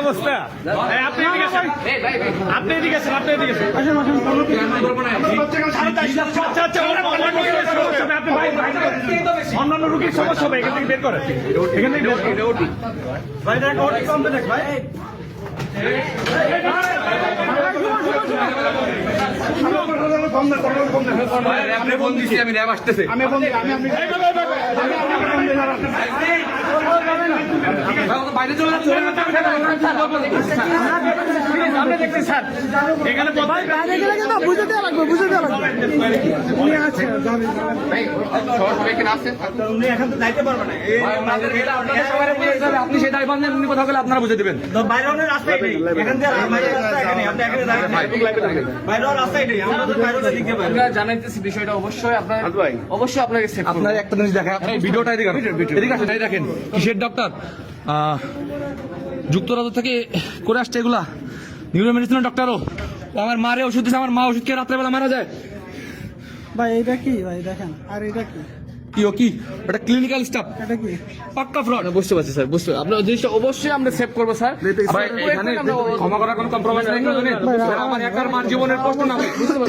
অবস্থা আপনি এদিকে অন্যান্য রুগীর সমস্যা হবে এখান থেকে বের করে এখান থেকে আপনি ফোন দিচ্ছি আমি র্যাব আসতেছে বাইরে চলে যাচ্ছে স্যার এখানে বুঝে দেওয়া লাগবে আপনি সেই দায় বান্ধেন উনি কথা বলে আপনারা বুঝে দেবেন জানাইতেছি বিষয়টা অবশ্যই আপনাকে আপনার একটা জিনিস দেখা ভিডিওটা এদিকে দেখেন কিসের ডক্টর যুক্তরাজ্য থেকে করে আসছে এগুলা নিউরো মেডিসিনের ডক্টরও আমার মারে ওষুধ দিচ্ছে আমার মা ওষুধ খেয়ে রাত্রেবেলা মারা যায় ভাই এটা কি ভাই দেখেন আর এটা কি কি এটা ক্লিনিক্যাল স্টাফ এটা কি পাক্কা ফ্রড বুঝতে পারছি স্যার আপনার জিনিসটা অবশ্যই আমরা সেভ করবো স্যার এখানে ক্ষমা করার কোনো কম্প্রোমাইজ নেই আমার একার মার জীবনের প্রশ্ন না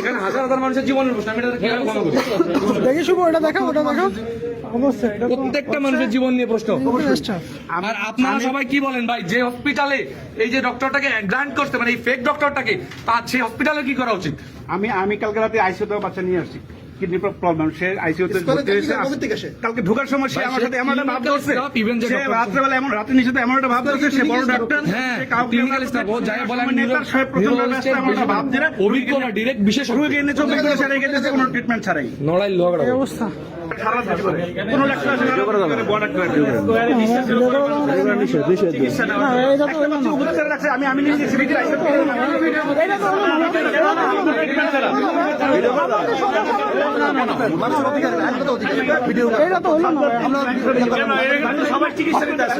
এখানে হাজার মানুষের জীবনের প্রশ্ন আমি এটা কিভাবে ক্ষমা করি দেখি শুভ ওটা দেখাও অবশ্যই প্রত্যেকটা মানুষের জীবন নিয়ে প্রশ্ন আর আপনারা সবাই কি বলেন ভাই যে হসপিটালে এই যে ডক্টরটাকে গ্রান্ট করতে মানে এই ফেক ডক্টরটাকে তার সেই হসপিটালে কি করা উচিত আমি কালকে রাতে আইসিইউতে বাচ্চা নিয়ে আসছি কিডনি প্রবলেম সে আইসিইউতে কালকে ঢোকার সময় সে আমার সাথে এমন একটা ভাব ধরছে সে রাত্রেবেলা এমন রাতে নিচে এমন একটা ভাব ধরছে সে বড় ডাক্তার সে কাউকে নেতার সব প্রথম রাস্তায় এমন একটা ভাব ধরে অভিজ্ঞ না ডাইরেক্ট বিশেষ রোগী এনে 24 ঘন্টা ছেড়ে গেছে কোনো ট্রিটমেন্ট ছাড়াই নড়াই লগড়া অবস্থা কোনো ডাক্তার আসে না বড় ডাক্তার আমি নিজে সিভিল সবাই চিকিৎসা নিতে আসে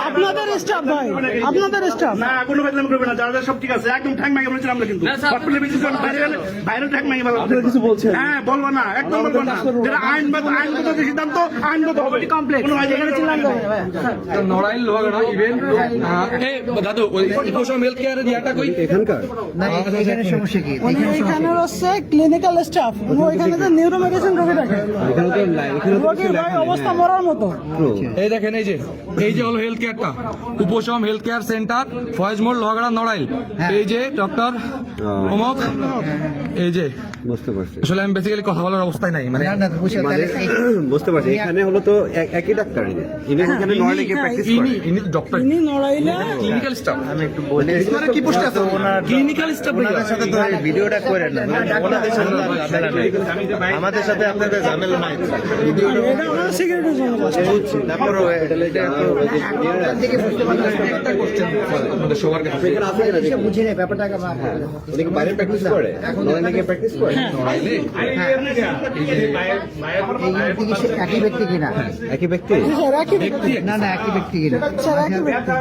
আপনাদের স্টাফ ভাই আপনাদের স্টাফ না কোনো বেতন করবে না যারা সব ঠিক আছে একদম ঠ্যাং মাগে বলেছিলাম আমরা কিন্তু বাইরে ঠ্যাং মাগে কিছু বলছে হ্যাঁ বলবো না একদম বলবো না যেটা আইনগত সিদ্ধান্ত আইনগত হবে কমপ্লেক্স নড়াইল লগড়া ইভেন্ট দাদু উপশম হেলথ কেয়ারের ইয়াটা কই এখানকার না এখানে সমস্যা কি এখানে হচ্ছে ক্লিনিক্যাল স্টাফ ওইখানে তো নিউরো মেডিসিন রোগী দেখে রোগী ভাই অবস্থা মরার মতো এই দেখেন এই যে হলো হেলথ কেয়ারটা উপশম হেলথ কেয়ার সেন্টার ফয়েজ মোড় লোহাগড়া নড়াইল এই যে ডক্টর অমক এই যে বুঝতে পারছি আসলে আমি বেসিক্যালি কথা বলার অবস্থায় নাই মানে বুঝতে পারছি এখানে হলো তো একই ডাক্তার ইনি এখানে নড়াইলে গিয়ে প্র্যাকটিস করে ইনি ডক্টর ইনি নড়াইলে ক্লিনিক্যাল স্টাফ আমি একটু বলি কি পোস্টে আছে ক্লিনিক্যাল স্টাফ ওনাদের সাথে তো ভিডিওটা করেন না ওনাদের সাথে আমাদের সাথে আপনাদের ঝামেলা নাই এটা আমার সিকিউরিটির জন্য বুঝছি তারপর এটা থেকে বুঝতে পারছেন একটা কোশ্চেন আমাদের সবার কাছে এসে বুঝে নেই ব্যাপারটা উনি কি বাইরে প্র্যাকটিস করে এখন নড়াইলে গিয়ে প্র্যাকটিস করে একই ব্যক্তি কিনা একই ব্যক্তি স্যার একই ব্যক্তি না একই ব্যক্তি কিনা স্যার একই ব্যক্তি